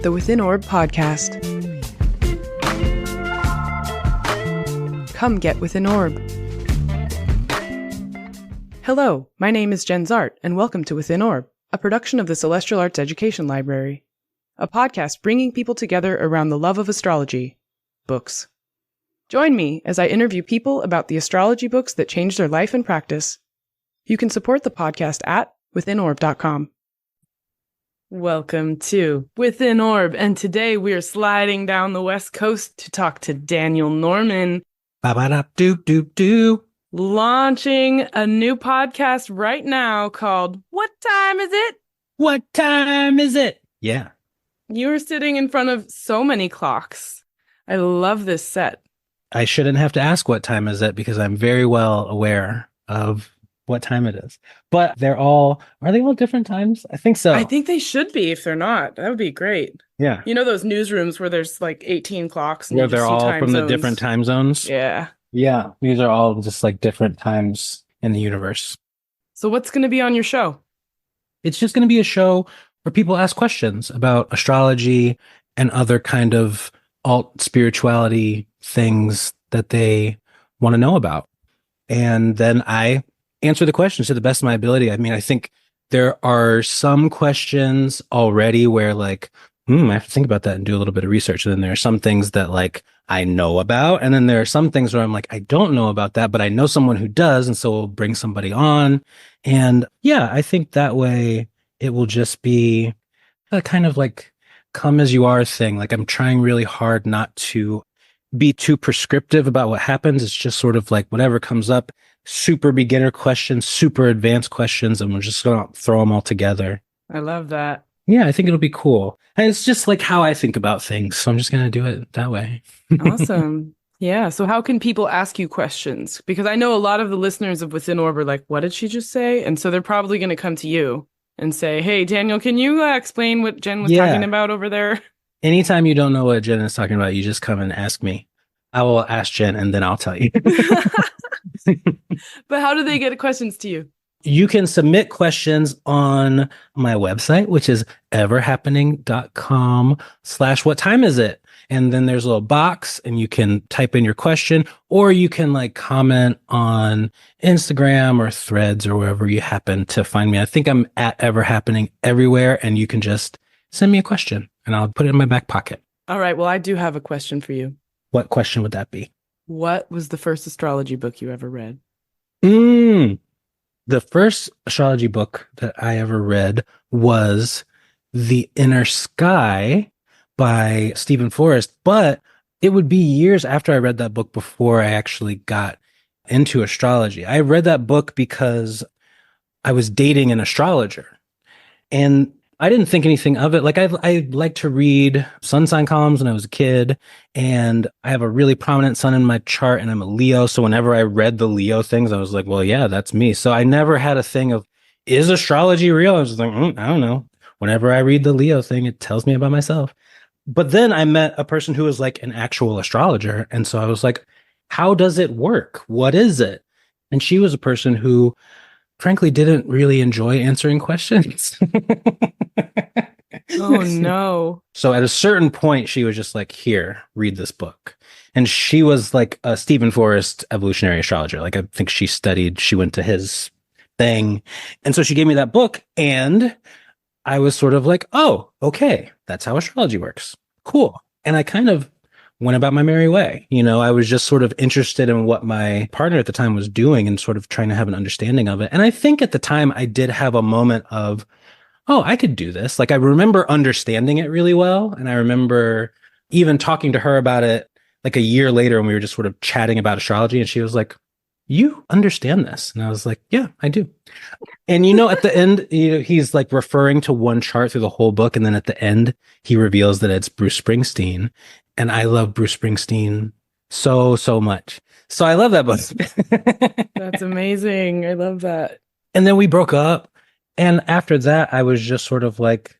the Within Orb podcast. Come get Within Orb. Hello, my name is Jenn Zahrt, and welcome to Within Orb, a production of the Celestial Arts Education Library, a podcast bringing people together around the love of astrology, books. Join me as I interview people about the astrology books that changed their life and practice. You can support the podcast at withinorb.com. Welcome to Within Orb, and today we are sliding down the West Coast to talk to Daniel Norman. Ba-ba-da-doo-doo-doo. Launching a new podcast right now called What Time Is It? What time is it? Yeah. You are sitting in front of so many clocks. I love this set. I shouldn't have to ask what time is it because I'm very well aware of what time it is. But are they all different times? I think so. I think they should be if they're not. That would be great. Yeah. You know those newsrooms where there's like 18 clocks? And where they're all from the different time zones? Yeah. Yeah. These are all just like different times in the universe. So what's going to be on your show? It's just going to be a show where people ask questions about astrology and other kind of alt spirituality things that they want to know about. And then I answer the questions to the best of my ability. I mean, I think there are some questions already where like, I have to think about that and do a little bit of research. And then there are some things that like I know about. And then there are some things where I'm like, I don't know about that, but I know someone who does. And so we'll bring somebody on. And yeah, I think that way it will just be a kind of like come as you are thing. Like I'm trying really hard not to be too prescriptive about what happens. It's just sort of like whatever comes up, super beginner questions, super advanced questions, and we're just going to throw them all together. I love that. Yeah, I think it'll be cool. And it's just like how I think about things. So I'm just going to do it that way. Awesome. Yeah. So how can people ask you questions? Because I know a lot of the listeners of Within Orb are like, what did she just say? And so they're probably going to come to you and say, hey, Daniel, can you explain what Jen was talking about over there? Anytime you don't know what Jen is talking about, you just come and ask me. I will ask Jen and then I'll tell you. But how do they get questions to you? You can submit questions on my website, which is everhappening.com/what time is it? And then there's a little box and you can type in your question, or you can like comment on Instagram or Threads or wherever you happen to find me. I think I'm at everhappening everywhere, and you can just send me a question and I'll put it in my back pocket. All right. Well, I do have a question for you. What question would that be? What was the first astrology book you ever read? The first astrology book that I ever read was The Inner Sky by Steven Forrest, but it would be years after I read that book before I actually got into astrology. I read that book because I was dating an astrologer, and I didn't think anything of it. Like I liked to read sun sign columns when I was a kid, and I have a really prominent sun in my chart, and I'm a Leo. So whenever I read the Leo things, I was like, well, yeah, that's me. So I never had a thing of, is astrology real? I was just like, I don't know. Whenever I read the Leo thing, it tells me about myself. But then I met a person who was like an actual astrologer. And so I was like, how does it work? What is it? And she was a person who frankly didn't really enjoy answering questions. Oh no. So at a certain point she was just like, here, read this book. And she was like a Steven Forrest evolutionary astrologer. Like I think she went to his thing. And so she gave me that book, and I was sort of like, oh, okay, that's how astrology works. Cool. And I kind of went about my merry way. You know, I was just sort of interested in what my partner at the time was doing and sort of trying to have an understanding of it. And I think at the time I did have a moment of, oh, I could do this. Like I remember understanding it really well. And I remember even talking to her about it like a year later when we were just sort of chatting about astrology. And she was like, you understand this? And I was like, yeah, I do. And, you know, at the end, he's like referring to one chart through the whole book. And then at the end, he reveals that it's Bruce Springsteen. And I love Bruce Springsteen so, so much. So I love that book. That's amazing. I love that. And then we broke up. And after that, I was just sort of like,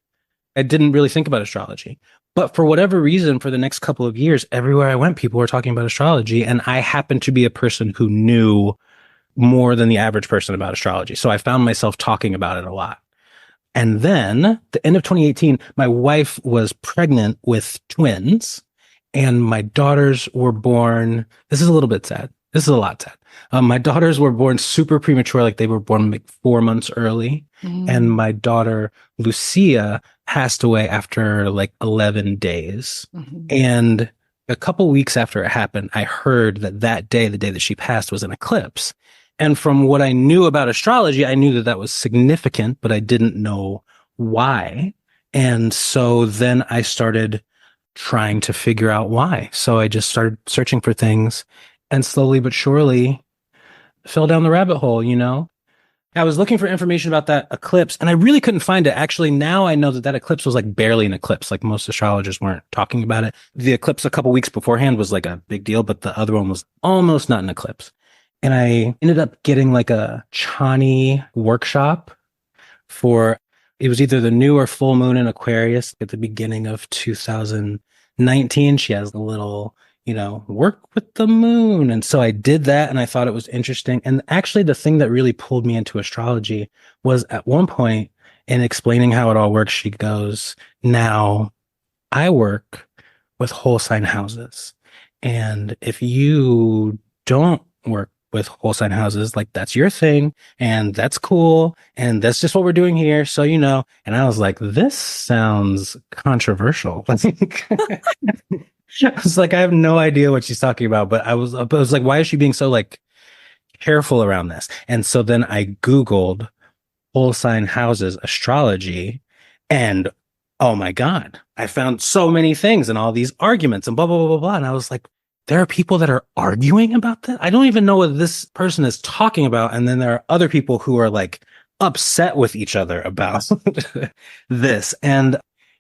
I didn't really think about astrology. But for whatever reason, for the next couple of years, everywhere I went, people were talking about astrology. And I happened to be a person who knew more than the average person about astrology. So I found myself talking about it a lot. And then the end of 2018, my wife was pregnant with twins and my daughters were born. This is a little bit sad. This is a lot sad. My daughters were born super premature, like they were born like 4 months early. And my daughter, Lucia, passed away after like 11 days. And a couple weeks after it happened, I heard that day, the day that she passed, was an eclipse. And from what I knew about astrology, I knew that that was significant, but I didn't know why. And so then I started trying to figure out why. So I just started searching for things and slowly but surely fell down the rabbit hole, you know? I was looking for information about that eclipse and I really couldn't find it. Actually, now I know that eclipse was like barely an eclipse. Like most astrologers weren't talking about it. The eclipse a couple weeks beforehand was like a big deal, but the other one was almost not an eclipse. And I ended up getting like a Chani workshop for, it was either the new or full moon in Aquarius at the beginning of 2019. She has a little, work with the moon. And so I did that and I thought it was interesting. And actually the thing that really pulled me into astrology was at one point in explaining how it all works, she goes, now I work with whole sign houses. And if you don't work with whole sign houses, like that's your thing and that's cool. And that's just what we're doing here. So, and I was like, this sounds controversial. I was like, I have no idea what she's talking about, but I was like, why is she being so like careful around this? And so then I Googled whole sign houses astrology and oh my God, I found so many things and all these arguments and blah, blah, blah, blah, blah. And I was like, there are people that are arguing about that. I don't even know what this person is talking about. And then there are other people who are like upset with each other about this. And,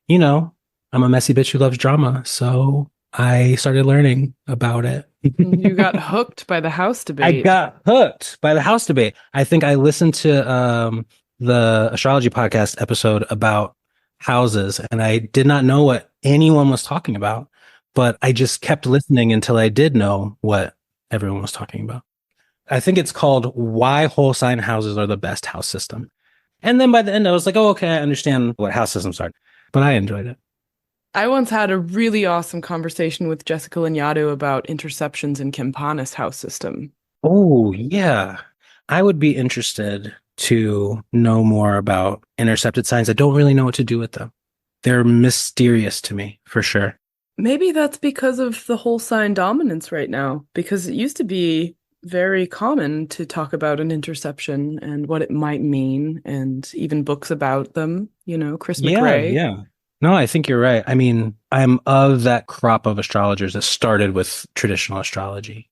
I'm a messy bitch who loves drama. So I started learning about it. You got hooked by the house debate. I got hooked by the house debate. I think I listened to the astrology podcast episode about houses and I did not know what anyone was talking about. But I just kept listening until I did know what everyone was talking about. I think it's called Why Whole Sign Houses Are the Best House System. And then by the end, I was like, oh, okay, I understand what house systems are. But I enjoyed it. I once had a really awesome conversation with Jessica Lanyadoo about interceptions in Campana's house system. Oh, yeah. I would be interested to know more about intercepted signs. I don't really know what to do with them. They're mysterious to me, for sure. Maybe that's because of the whole sign dominance right now, because it used to be very common to talk about an interception and what it might mean, and even books about them, Chris McRae. Yeah. No, I think you're right. I mean, I'm of that crop of astrologers that started with traditional astrology.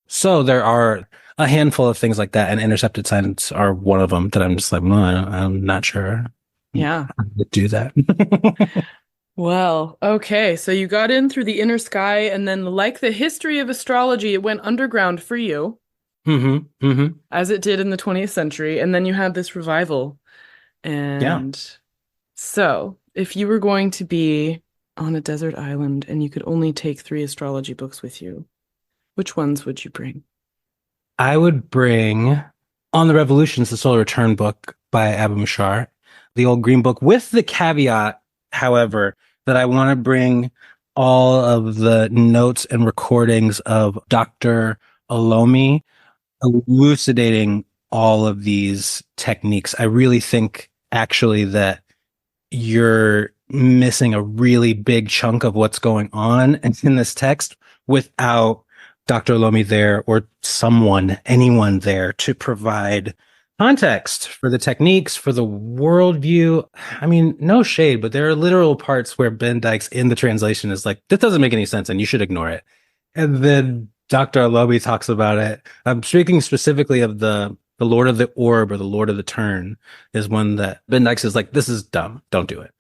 So there are a handful of things like that, and intercepted signs are one of them that I'm just like, well, I'm not sure. Yeah. How to do that. Well, okay, so you got in through the inner sky, and then like the history of astrology, it went underground for you, as it did in the 20th century, and then you had this revival. And so, if you were going to be on a desert island and you could only take 3 astrology books with you, which ones would you bring? I would bring On the Revolutions, the Solar Return book by Abu Mashar, the old green book, with the caveat, however, that I want to bring all of the notes and recordings of Dr. Olomi elucidating all of these techniques. I really think actually that you're missing a really big chunk of what's going on in this text without Dr. Olomi there or anyone there to provide context for the techniques, for the worldview. I mean, no shade, but there are literal parts where Ben Dykes in the translation is like, this doesn't make any sense and you should ignore it. And then Dr. Olomi talks about it. I'm speaking specifically of the Lord of the Orb or the Lord of the Turn is one that Ben Dykes is like, this is dumb. Don't do it.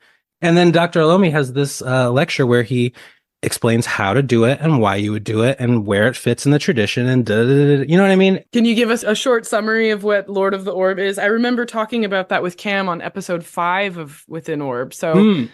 And then Dr. Olomi has this lecture where he explains how to do it and why you would do it and where it fits in the tradition and you know what I mean? Can you give us a short summary of what Lord of the Orb is? I remember talking about that with Camm on episode 5 of Within Orb. So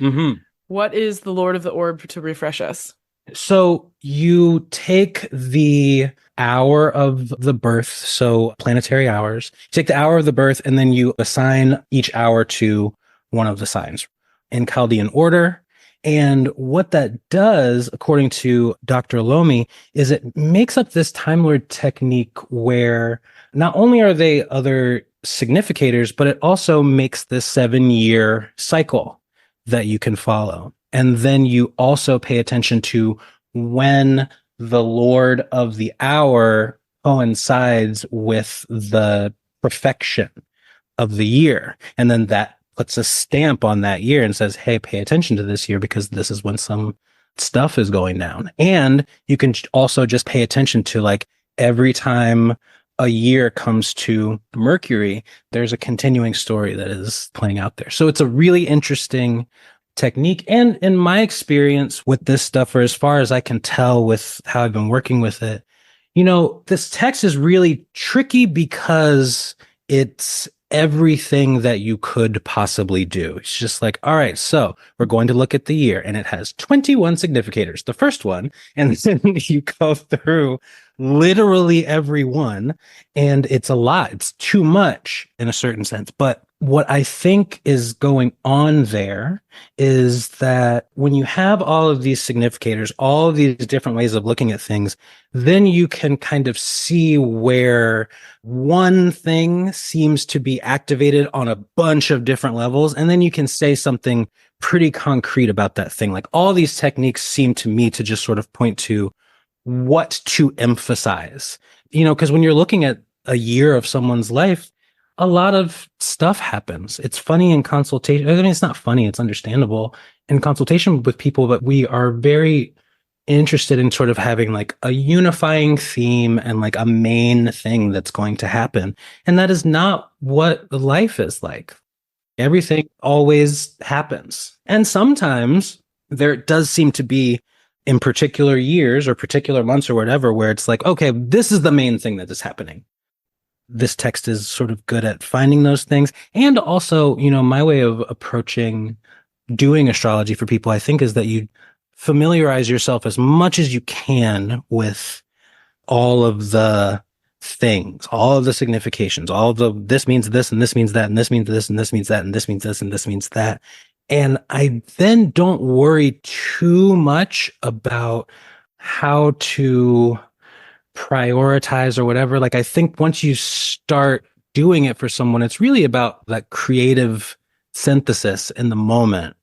what is the Lord of the Orb to refresh us? So you take the hour of the birth, so planetary hours, you take the hour of the birth and then you assign each hour to one of the signs in Chaldean order. And what that does, according to Dr. Lomi, is it makes up this Time Lord technique where not only are they other significators, but it also makes this 7-year cycle that you can follow. And then you also pay attention to when the Lord of the hour coincides with the perfection of the year. And then that puts a stamp on that year and says, hey, pay attention to this year because this is when some stuff is going down. And you can also just pay attention to like every time a year comes to Mercury, there's a continuing story that is playing out there. So it's a really interesting technique. And in my experience with this stuff, or as far as I can tell with how I've been working with it, this text is really tricky because it's everything that you could possibly do. It's just like, all right, so we're going to look at the year and it has 21 significators, the first one, and then you go through literally every one, and it's a lot. It's too much in a certain sense. But what I think is going on there is that when you have all of these significators, all of these different ways of looking at things, then you can kind of see where one thing seems to be activated on a bunch of different levels. And then you can say something pretty concrete about that thing. Like all these techniques seem to me to just sort of point to what to emphasize, because when you're looking at a year of someone's life, a lot of stuff happens. It's funny in consultation. I mean, it's not funny. It's understandable in consultation with people, but we are very interested in sort of having like a unifying theme and like a main thing that's going to happen. And that is not what life is like. Everything always happens. And sometimes there does seem to be in particular years or particular months or whatever, where it's like, okay, this is the main thing that is happening. This text is sort of good at finding those things. And also, my way of approaching doing astrology for people, I think, is that you familiarize yourself as much as you can with all of the things, all of the significations, all of the, this means this, and this means that, and this means this, and this means that, and this means this, and this means that. And I then don't worry too much about how to prioritize or whatever. Like, I think once you start doing it for someone, it's really about that creative synthesis in the moment.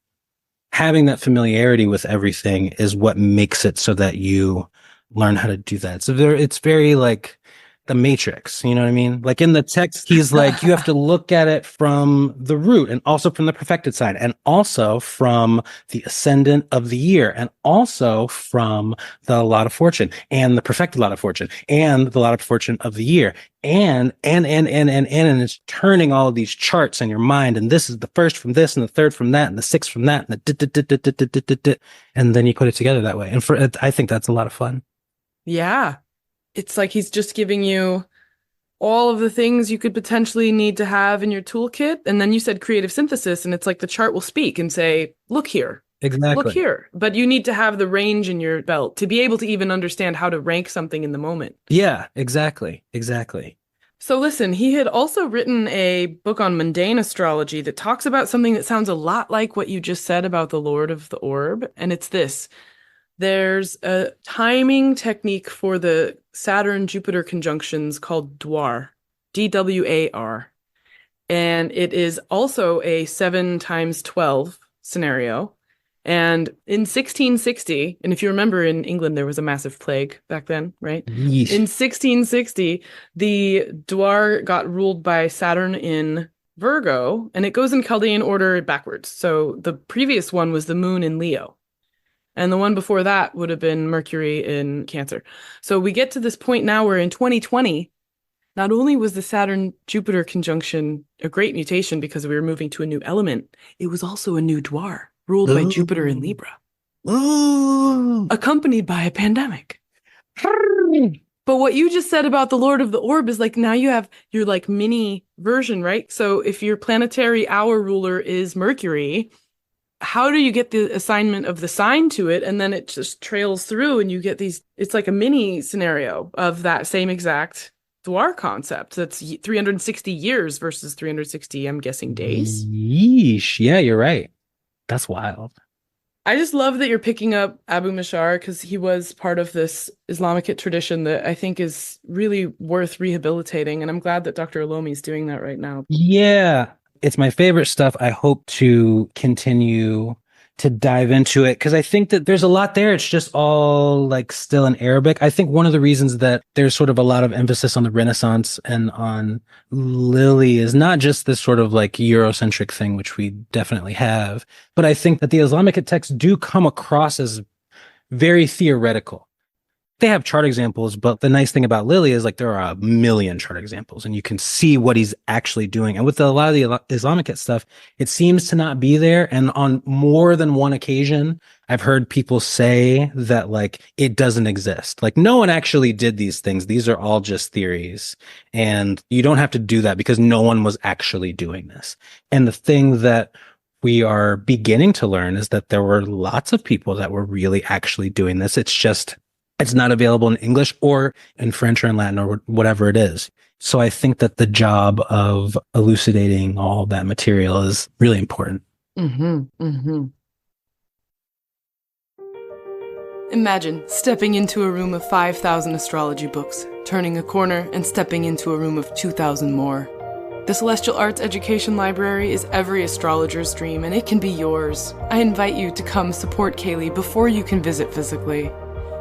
Having that familiarity with everything is what makes it so that you learn how to do that. So it's very like the Matrix, you know what I mean? Like in the text, he's like, you have to look at it from the root and also from the perfected sign and also from the ascendant of the year and also from the lot of fortune and the perfected lot of fortune and the lot of fortune of the year. And it's turning all of these charts in your mind. And this is the first from this and the third from that and the sixth from that and the and then you put it together that way. And I think that's a lot of fun. Yeah. It's like he's just giving you all of the things you could potentially need to have in your toolkit. And then you said creative synthesis, and it's like the chart will speak and say, look here. Exactly. Look here. But you need to have the range in your belt to be able to even understand how to rank something in the moment. Yeah, exactly. Exactly. So listen, he had also written a book on mundane astrology that talks about something that sounds a lot like what you just said about the Lord of the Orb. And it's this. There's a timing technique for the Saturn-Jupiter conjunctions called dwar, D-W-A-R. And it is also a 7 times 12 scenario. And in 1660, and if you remember in England, there was a massive plague back then, right? Yeesh. In 1660, the dwar got ruled by Saturn in Virgo, and it goes in Chaldean order backwards. So the previous one was the moon in Leo. And the one before that would have been Mercury in Cancer. So we get to this point now where in 2020, not only was the Saturn-Jupiter conjunction a great mutation because we were moving to a new element, it was also a new dwar ruled by Jupiter in Libra, accompanied by a pandemic. But what you just said about the Lord of the Orb is like now you have your like mini version, right? So if your planetary hour ruler is Mercury, how do you get the assignment of the sign to it? And then it just trails through and you get these, it's like a mini scenario of that same exact dwar concept. That's 360 years versus 360, I'm guessing, days. Yeesh. Yeah, you're right. That's wild. I just love that you're picking up Abu Mashar because he was part of this Islamic tradition that I think is really worth rehabilitating. And I'm glad that Dr. Alomi is doing that right now. Yeah, it's my favorite stuff. I hope to continue to dive into it because I think that there's a lot there. It's just all like still in Arabic. I think one of the reasons that there's sort of a lot of emphasis on the Renaissance and on Lily is not just this sort of like Eurocentric thing, which we definitely have, but I think that the Islamic texts do come across as very theoretical. They have chart examples, but the nice thing about Lily is like there are a million chart examples and you can see what he's actually doing. And with a lot of the Islamic stuff, it seems to not be there. And on more than one occasion, I've heard people say that like it doesn't exist. Like no one actually did these things. These are all just theories. And you don't have to do that because no one was actually doing this. And the thing that we are beginning to learn is that there were lots of people that were really actually doing this. It's not available in English or in French or in Latin or whatever it is. So I think that the job of elucidating all that material is really important. Mm-hmm, mm-hmm. Imagine stepping into a room of 5,000 astrology books, turning a corner and stepping into a room of 2,000 more. The Celestial Arts Education Library is every astrologer's dream, and it can be yours. I invite you to come support CAELi before you can visit physically.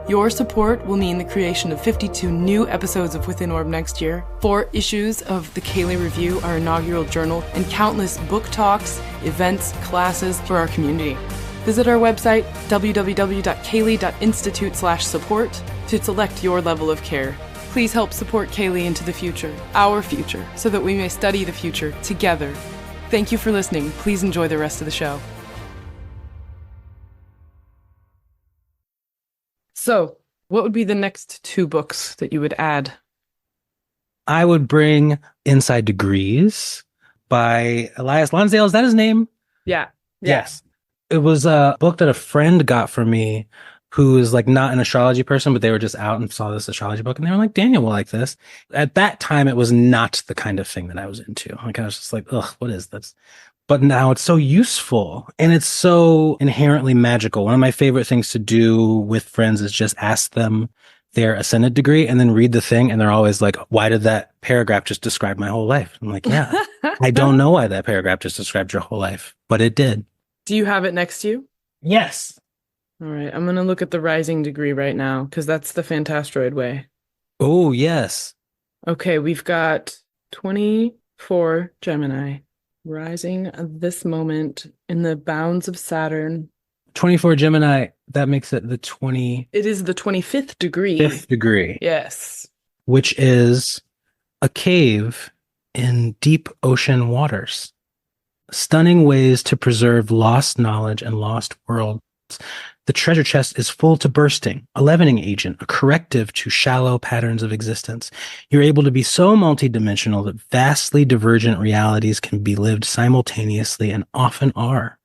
Your support will mean the creation of 52 new episodes of Within Orb next year, 4 issues of the CAELi Review, our inaugural journal, and countless book talks, events, classes for our community. Visit our website, www.caeli.institute/support, to select your level of care. Please help support CAELi into the future, our future, so that we may study the future together. Thank you for listening. Please enjoy the rest of the show. So, what would be the next 2 books that you would add? I would bring Inside Degrees by Ellias Lonsdale. Is that his name? Yeah. Yes. It was a book that a friend got for me who is like not an astrology person, but they were just out and saw this astrology book and they were like, Daniel will like this. At that time, it was not the kind of thing that I was into. Like I was just like, ugh, what is this? But now it's so useful and it's so inherently magical. One of my favorite things to do with friends is just ask them their ascendant degree and then read the thing. And they're always like, why did that paragraph just describe my whole life? I'm like, yeah, I don't know why that paragraph just described your whole life, but it did. Do you have it next to you? Yes. All right. I'm going to look at the rising degree right now because that's the Fantastroid way. Oh, yes. Okay. We've got 24 Gemini. Rising at this moment in the bounds of Saturn. 24 Gemini, that makes it the 25th It is the 25th degree. degree. Yes. Which is a cave in deep ocean waters. Stunning ways to preserve lost knowledge and lost worlds. The treasure chest is full to bursting, a leavening agent, a corrective to shallow patterns of existence. You're able to be so multidimensional that vastly divergent realities can be lived simultaneously and often are.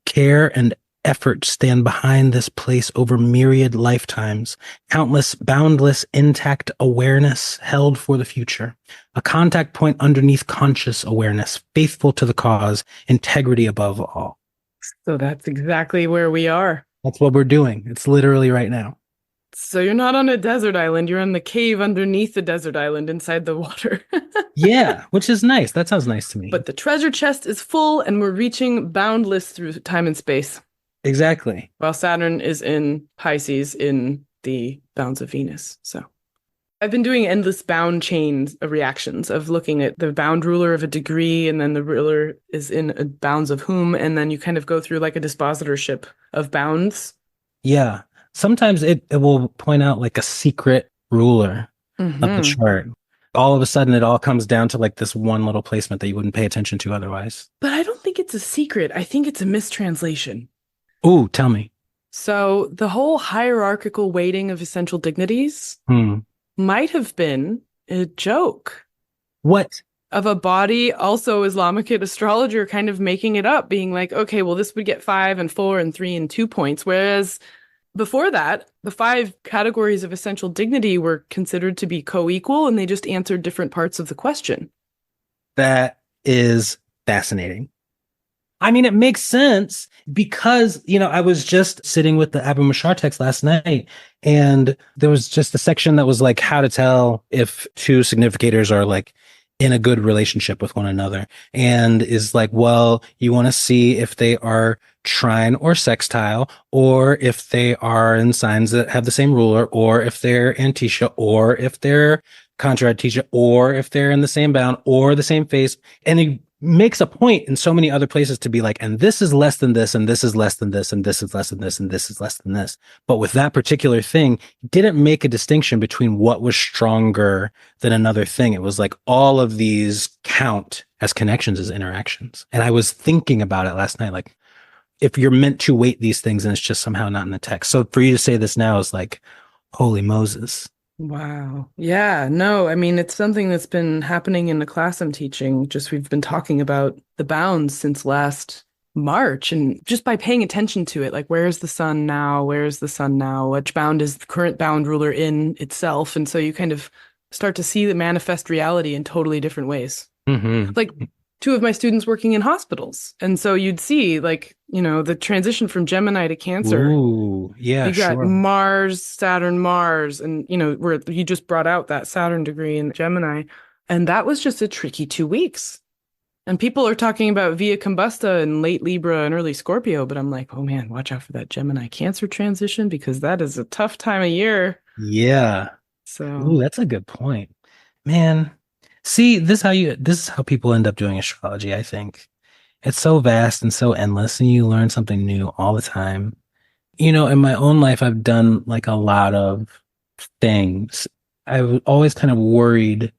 Care and effort stand behind this place over myriad lifetimes, countless, boundless, intact awareness held for the future. A contact point underneath conscious awareness, faithful to the cause, integrity above all. So that's exactly where we are. That's what we're doing. It's literally right now. So you're not on a desert island. You're on the cave underneath the desert island inside the water. Yeah, which is nice. That sounds nice to me. But the treasure chest is full and we're reaching boundless through time and space. Exactly. While Saturn is in Pisces in the bounds of Venus. So I've been doing endless bound chains of reactions of looking at the bound ruler of a degree and then the ruler is in a bounds of whom. And then you kind of go through like a dispositorship of bounds. Yeah. Sometimes it will point out like a secret ruler of the chart. All of a sudden, it all comes down to like this one little placement that you wouldn't pay attention to otherwise. But I don't think it's a secret. I think it's a mistranslation. Ooh, tell me. So the whole hierarchical weighting of essential dignities might have been a joke. What? Of a body, also Islamic astrologer kind of making it up, being like, okay, well, this would get 5 and 4 and 3 and 2 points, whereas Before that, the 5 categories of essential dignity were considered to be co-equal, and they just answered different parts of the question. That is fascinating. I mean, it makes sense because, I was just sitting with the Abu Mashar text last night, and there was just a section that was like how to tell if 2 significators are like in a good relationship with one another. And is like, well, you want to see if they are trine or sextile, or if they are in signs that have the same ruler, or if they're antitia, or if they're contra artesia, or if they're in the same bound or the same phase. And he makes a point in so many other places to be like, and this is less than this, and this is less than this, and this is less than this, and this is less than this. But with that particular thing, he didn't make a distinction between what was stronger than another thing. It was like all of these count as connections, as interactions. And I was thinking about it last night, like, if you're meant to weight these things and it's just somehow not in the text. So for you to say this now is like, holy Moses. Wow. Yeah, no, I mean, it's something that's been happening in the class I'm teaching. Just we've been talking about the bounds since last March, and just by paying attention to it, like, where's the sun now? Where's the sun now? Which bound is the current bound ruler in itself? And so you kind of start to see the manifest reality in totally different ways. Mm-hmm. Like 2 of my students working in hospitals. And so you'd see, like, the transition from Gemini to Cancer. Ooh, yeah, You got sure. Mars, Saturn, Mars, and where you just brought out that Saturn degree in Gemini. And that was just a tricky 2 weeks. And people are talking about Via Combusta in late Libra and early Scorpio, but I'm like, oh man, watch out for that Gemini Cancer transition, because that is a tough time of year. Yeah. So Ooh, that's a good point. Man. See, this is how people end up doing astrology, I think. It's so vast and so endless, and you learn something new all the time. In my own life, I've done like a lot of things. I was always kind of worried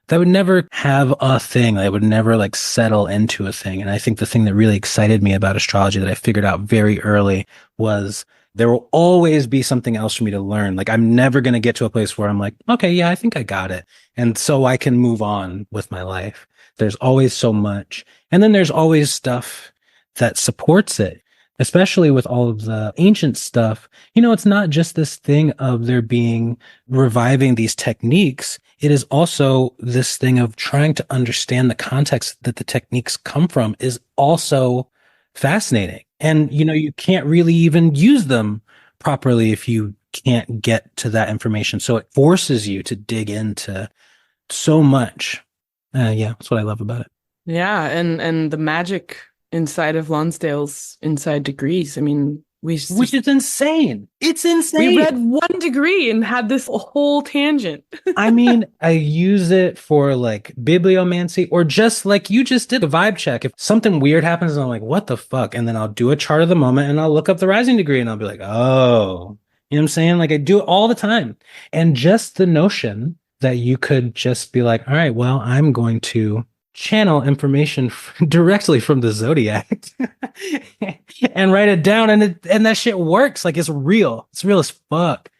that I would never have a thing. I would never like settle into a thing. And I think the thing that really excited me about astrology that I figured out very early was there will always be something else for me to learn. Like, I'm never going to get to a place where I'm like, okay, yeah, I think I got it. And so I can move on with my life. There's always so much. And then there's always stuff that supports it, especially with all of the ancient stuff. It's not just this thing of there being reviving these techniques. It is also this thing of trying to understand the context that the techniques come from is also fascinating. And, you can't really even use them properly if you can't get to that information. So it forces you to dig into so much. Yeah, that's what I love about it. yeah, and the magic inside of Lonsdale's inside degrees. I mean, which is insane. It's insane. We read 1 degree and had this whole tangent. I mean, I use it for like bibliomancy, or just like you just did a vibe check. If something weird happens and I'm like, what the fuck? And then I'll do a chart of the moment and I'll look up the rising degree and I'll be like, oh, you know what I'm saying? Like, I do it all the time. And just the notion that you could just be like, all right, well, I'm going to channel information directly from the zodiac and write it down, and that shit works. Like, it's real as fuck.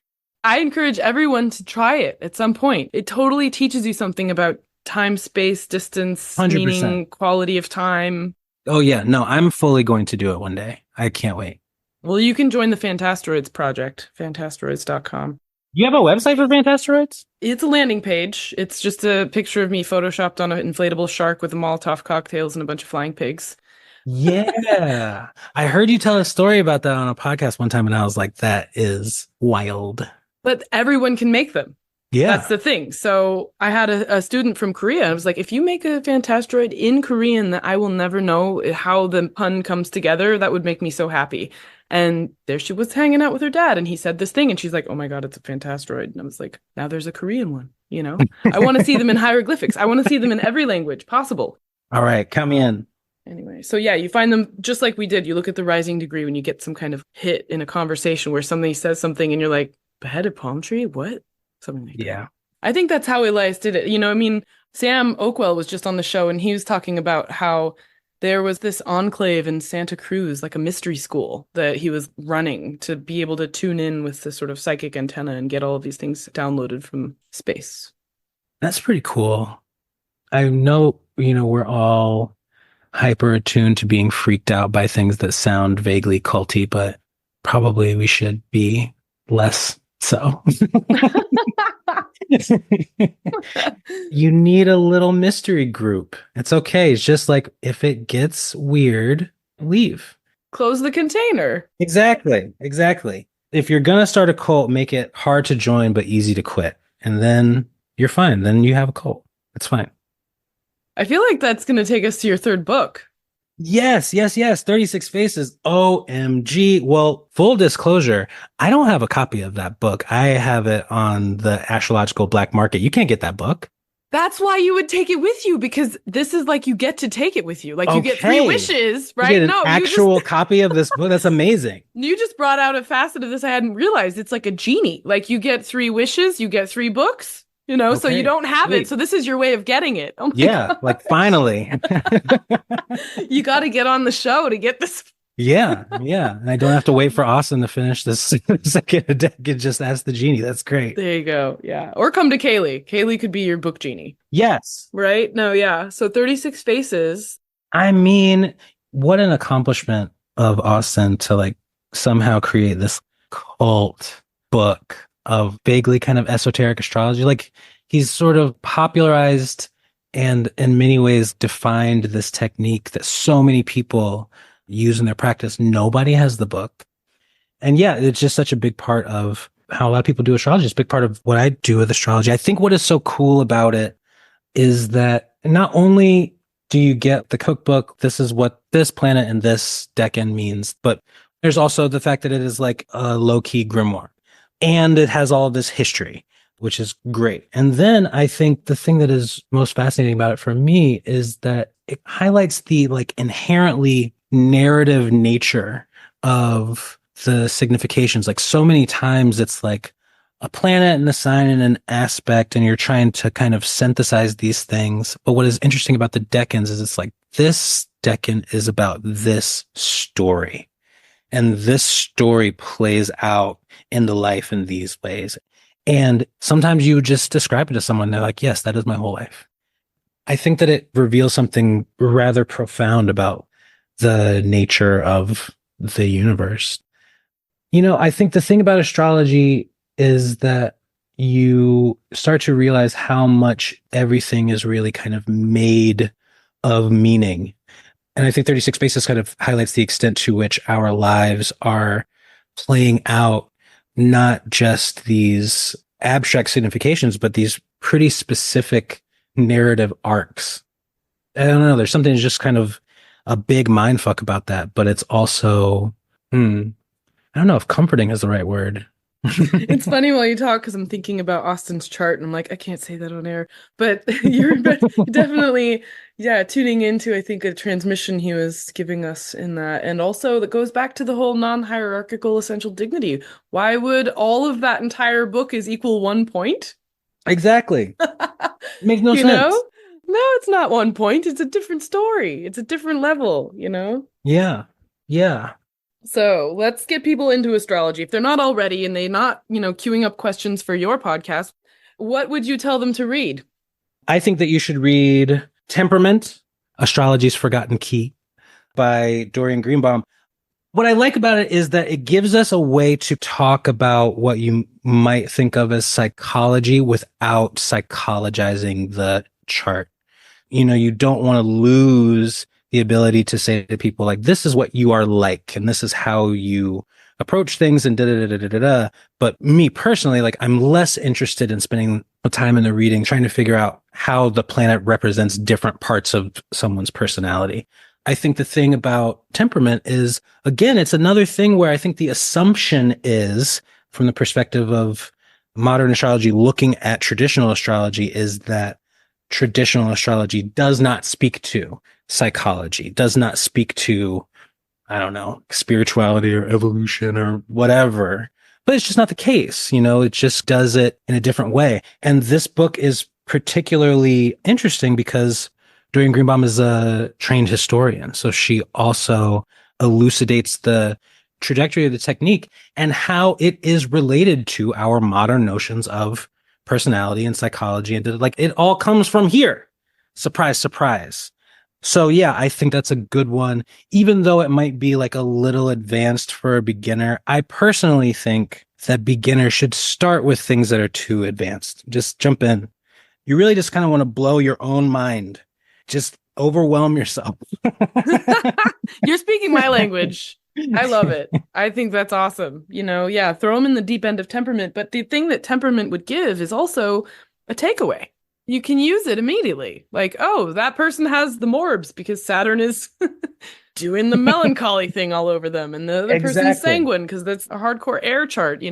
I encourage everyone to try it at some point. It totally teaches you something about time, space, distance, 100%. meaning, quality of time. Oh yeah, no, I'm fully going to do it one day. I can't wait. Well, you can join the Fantasteroids project, fantasteroids.com. You have a website for Fantasteroids? It's a landing page. It's just a picture of me photoshopped on an inflatable shark with Molotov cocktails and a bunch of flying pigs. Yeah. I heard you tell a story about that on a podcast one time, and I was like, that is wild. But everyone can make them. Yeah. That's the thing. So I had a student from Korea, and I was like, if you make a Fantasteroid in Korean that I will never know how the pun comes together, that would make me so happy. And there she was hanging out with her dad, and he said this thing, and she's like, oh my God, it's a Fantasteroid. And I was like, now there's a Korean one, I want to see them in hieroglyphics. I want to see them in every language possible. All right, come in. Anyway, so yeah, you find them just like we did. You look at the rising degree when you get some kind of hit in a conversation where somebody says something and you're like, beheaded palm tree? What? Something like that. I think that's how Elias did it. Sam Oakwell was just on the show, and he was talking about how there was this enclave in Santa Cruz, like a mystery school that he was running to be able to tune in with this sort of psychic antenna and get all of these things downloaded from space. That's pretty cool. I know, we're all hyper attuned to being freaked out by things that sound vaguely culty, but probably we should be less so. You need a little mystery group. It's okay. It's just like if it gets weird, leave. Close the container. Exactly. If you're going to start a cult, make it hard to join but easy to quit. And then you're fine. Then you have a cult. It's fine. I feel like that's going to take us to your third book. Yes. 36 Faces. OMG. Well, full disclosure, I don't have a copy of that book. I have it on the astrological black market. You can't get that book. That's why you would take it with you, because this is like you get to take it with you. Like you get 3 wishes, right? You get an actual copy of this book. That's amazing. You just brought out a facet of this I hadn't realized. It's like a genie. Like you get 3 wishes, you get 3 books. So you don't have it. So this is your way of getting it. Oh my God. Like finally. You got to get on the show to get this. Yeah. And I don't have to wait for Austin to finish this second deck and just ask the genie. That's great. There you go. Yeah. Or come to CAELi. CAELi could be your book genie. Yes. Right? No, yeah. So 36 Faces. I mean, what an accomplishment of Austin to like somehow create this cult book of vaguely kind of esoteric astrology. Like he's sort of popularized and in many ways defined this technique that so many people use in their practice. Nobody has the book. And yeah, it's just such a big part of how a lot of people do astrology. It's a big part of what I do with astrology. I think what is so cool about it is that not only do you get the cookbook, this is what this planet and this decan means, but there's also the fact that it is like a low-key grimoire. And it has all this history, which is great. And then I think the thing that is most fascinating about it for me is that it highlights the like inherently narrative nature of the significations. Like so many times it's like a planet and a sign and an aspect, and you're trying to kind of synthesize these things. But what is interesting about the decans is it's like this decan is about this story. And this story plays out in the life in these ways. And sometimes you just describe it to someone, they're like, yes, that is my whole life. I think that it reveals something rather profound about the nature of the universe. I think the thing about astrology is that you start to realize how much everything is really kind of made of meaning. And I think 36 Faces kind of highlights the extent to which our lives are playing out not just these abstract significations, but these pretty specific narrative arcs. I don't know. There's something just kind of a big mindfuck about that, but it's also, I don't know if comforting is the right word. It's funny while you talk because I'm thinking about Austin's chart and I'm like, I can't say that on air, but you're definitely, tuning into, I think, a transmission he was giving us in that. And also that goes back to the whole non-hierarchical essential dignity. Why would all of that entire book is equal 1 point? Exactly. Makes no sense. No, it's not 1 point. It's a different story. It's a different level, Yeah. So let's get people into astrology. If they're not already and they're not, queuing up questions for your podcast, what would you tell them to read? I think that you should read Temperament, Astrology's Forgotten Key by Dorian Greenbaum. What I like about it is that it gives us a way to talk about what you might think of as psychology without psychologizing the chart. You don't want to lose the ability to say to people like, this is what you are like, and this is how you approach things and da-da-da-da-da-da. But me personally, like I'm less interested in spending time in the reading, trying to figure out how the planet represents different parts of someone's personality. I think the thing about temperament is, again, it's another thing where I think the assumption is, from the perspective of modern astrology looking at traditional astrology, is that traditional astrology does not speak to psychology, does not speak to, I don't know, spirituality or evolution or whatever. But it's just not the case. It just does it in a different way. And this book is particularly interesting because Dorian Greenbaum is a trained historian. So she also elucidates the trajectory of the technique and how it is related to our modern notions of personality and psychology. And like it all comes from here. Surprise, surprise. So yeah, I think that's a good one. Even though it might be like a little advanced for a beginner, I personally think that beginners should start with things that are too advanced. Just jump in. You really just kind of want to blow your own mind. Just overwhelm yourself. You're speaking my language. I love it. I think that's awesome. Yeah, throw them in the deep end of temperament. But the thing that temperament would give is also a takeaway. You can use it immediately. Like, oh, that person has the morbs because Saturn is doing the melancholy thing all over them. And the other person's Exactly. sanguine because that's a hardcore air chart.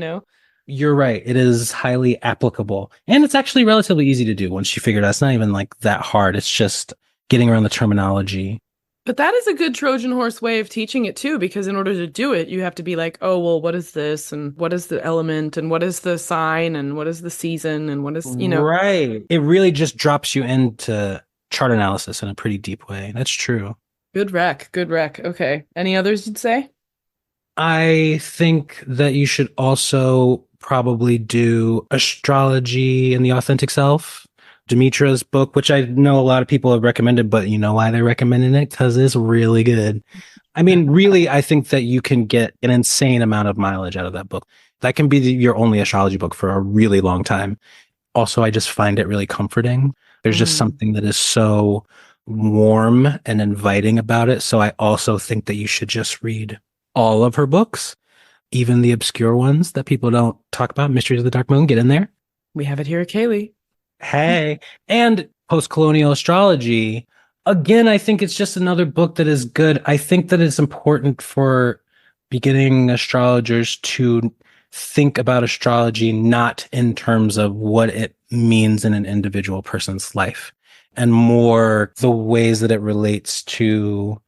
You're right. It is highly applicable. And it's actually relatively easy to do once you figure it out. It's not even like that hard. It's just getting around the terminology. But that is a good Trojan horse way of teaching it too, because in order to do it, you have to be like, oh, well, what is this? And what is the element? And what is the sign? And what is the season? And what is. Right. It really just drops you into chart analysis in a pretty deep way. That's true. Good rec. Good rec. Okay. Any others you'd say? I think that you should also probably do Astrology and the Authentic Self, Demetra's book, which I know a lot of people have recommended, but you know why they're recommending it? Because it's really good. I mean, really, I think that you can get an insane amount of mileage out of that book. That can be your only astrology book for a really long time. Also, I just find it really comforting. There's just something that is so warm and inviting about it. So I also think that you should just read all of her books, even the obscure ones that people don't talk about. Mysteries of the Dark Moon, get in there. We have it here at CAELi. Hey, and Postcolonial Astrology. Again, I think it's just another book that is good. I think that it's important for beginning astrologers to think about astrology not in terms of what it means in an individual person's life, and more the ways that it relates to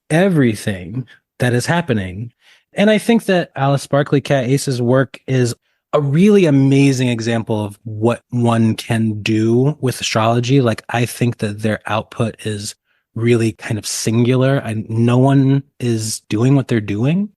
everything that is happening. And I think that Alice Barclay Cat Ace's work is a really amazing example of what one can do with astrology. Like, I think that their output is really kind of singular and no one is doing what they're doing.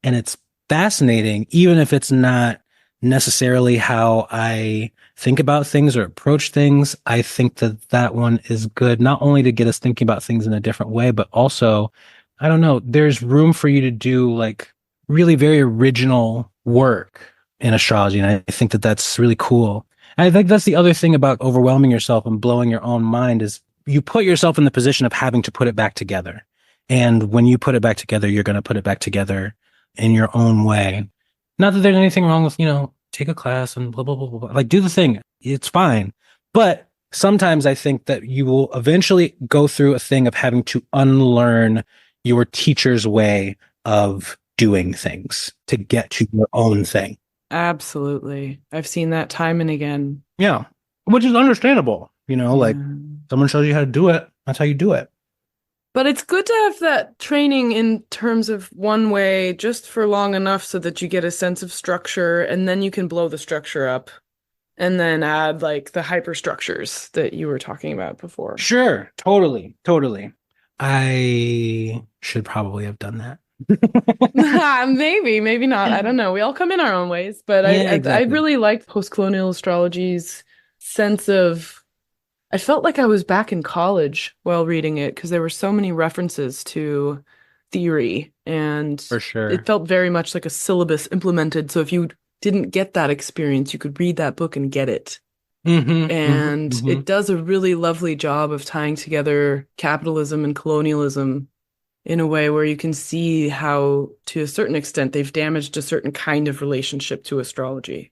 And it's fascinating, even if it's not necessarily how I think about things or approach things. I think that that one is good, not only to get us thinking about things in a different way, but also, I don't know, there's room for you to do like really very original work in astrology. And I think that that's really cool. And I think that's the other thing about overwhelming yourself and blowing your own mind is you put yourself in the position of having to put it back together. And when you put it back together, you're going to put it back together in your own way. Not that there's anything wrong with, take a class and blah, blah, blah, blah, blah. Like, do the thing. It's fine. But sometimes I think that you will eventually go through a thing of having to unlearn your teacher's way of doing things to get to your own thing. Absolutely. I've seen that time and again. Yeah. Which is understandable. Like someone shows you how to do it. That's how you do it. But it's good to have that training in terms of one way just for long enough so that you get a sense of structure and then you can blow the structure up and then add like the hyperstructures that you were talking about before. Sure. Totally. Totally. I should probably have done that. Maybe, maybe not. I don't know. We all come in our own ways, but Yeah, I really liked postcolonial astrology's sense of. I felt like I was back in college while reading it because there were so many references to theory, and for sure, it felt very much like a syllabus implemented. So if you didn't get that experience, you could read that book and get it. And it does a really lovely job of tying together capitalism and colonialism in a way where you can see how, to a certain extent, they've damaged a certain kind of relationship to astrology.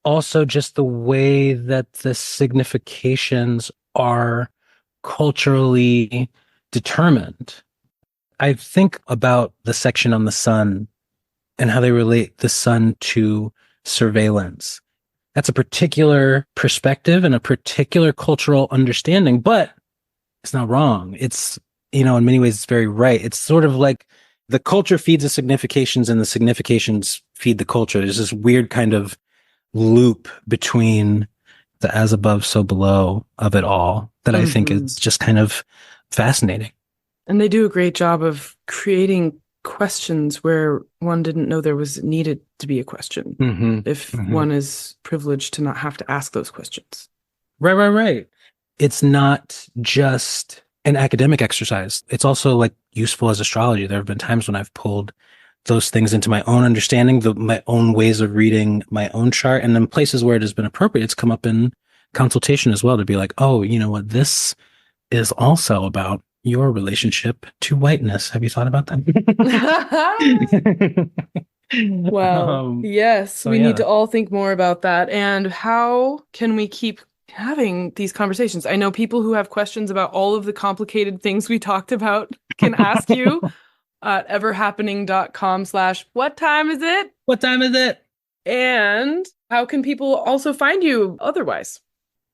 Also, just the way that the significations are culturally determined. I think about the section on the sun and how they relate the sun to surveillance. That's a particular perspective and a particular cultural understanding, but it's not wrong. It's, in many ways, it's very right. It's sort of like the culture feeds the significations and the significations feed the culture. There's this weird kind of loop between the as above, so below of it all that I think is just kind of fascinating. And they do a great job of creating questions where one didn't know there was needed to be a question if one is privileged to not have to ask those questions. Right. it's not just an academic exercise. It's also like useful as astrology. There have been times when I've pulled those things into my own understanding, my own ways of reading my own chart. And then places where it has been appropriate, it's come up in consultation as well to be like, oh, you know what? This is also about your relationship to whiteness. Have you thought about that? Well, yes, we need to all think more about that. And how can we keep having these conversations? I know people who have questions about all of the complicated things we talked about can ask you at everhappening.com/what time is it? What time is it? And how can people also find you otherwise?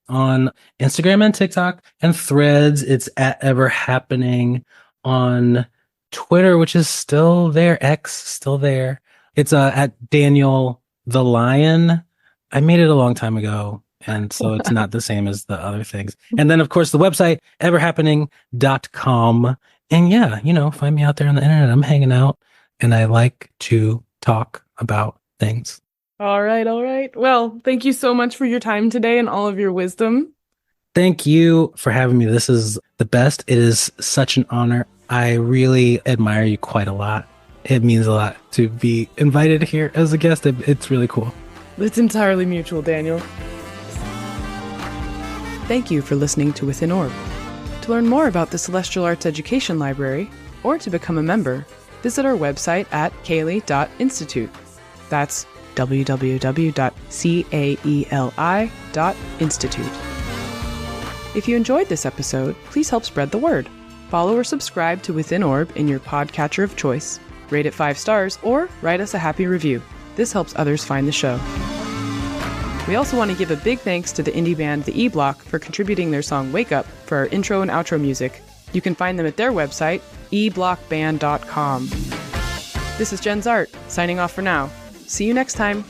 On Instagram and TikTok and Threads, it's at everhappening. On Twitter, which is still there, X, still there. It's at Daniel the Lion. I made it a long time ago, and so it's not the same as the other things. And then, of course, the website, everhappening.com. And yeah, you know, find me out there on the internet. I'm hanging out, and I like to talk about things. All right, all right. Well, thank you so much for your time today and all of your wisdom. Thank you for having me. This is the best. It is such an honor. I really admire you quite a lot. It means a lot to be invited here as a guest. It's really cool. It's entirely mutual, Daniel. Thank you for listening to Within Orb. To learn more about the Celestial Arts Education Library, or to become a member, visit our website at CAELi.institute. That's www.caeli.institute. If you enjoyed this episode, please help spread the word. Follow or subscribe to Within Orb in your podcatcher of choice, rate it 5 stars, or write us a happy review. This helps others find the show. We also want to give a big thanks to the indie band The E-Block for contributing their song Wake Up for our intro and outro music. You can find them at their website, eblockband.com. This is Jenn Zahrt, signing off for now. See you next time.